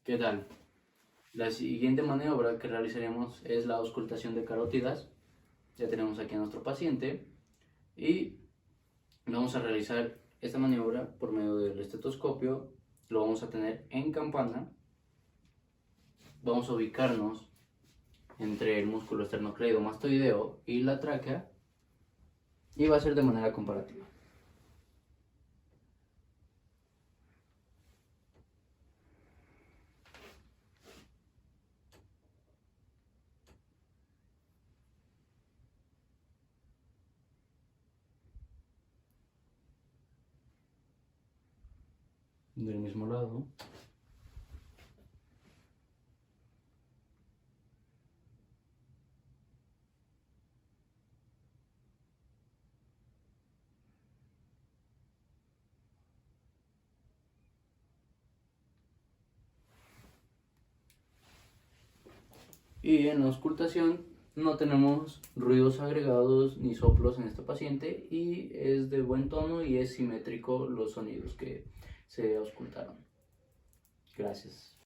¿Qué tal? La siguiente maniobra que realizaremos es la auscultación de carótidas. Ya tenemos aquí a nuestro paciente y vamos a realizar esta maniobra por medio del estetoscopio. Lo vamos a tener en campana. Vamos a ubicarnos entre el músculo esternocleidomastoideo y la tráquea y va a ser de manera comparativa. Del mismo lado. Y en la auscultación no tenemos ruidos agregados ni soplos en este paciente y es de buen tono y es simétrico los sonidos que se auscultaron. Gracias.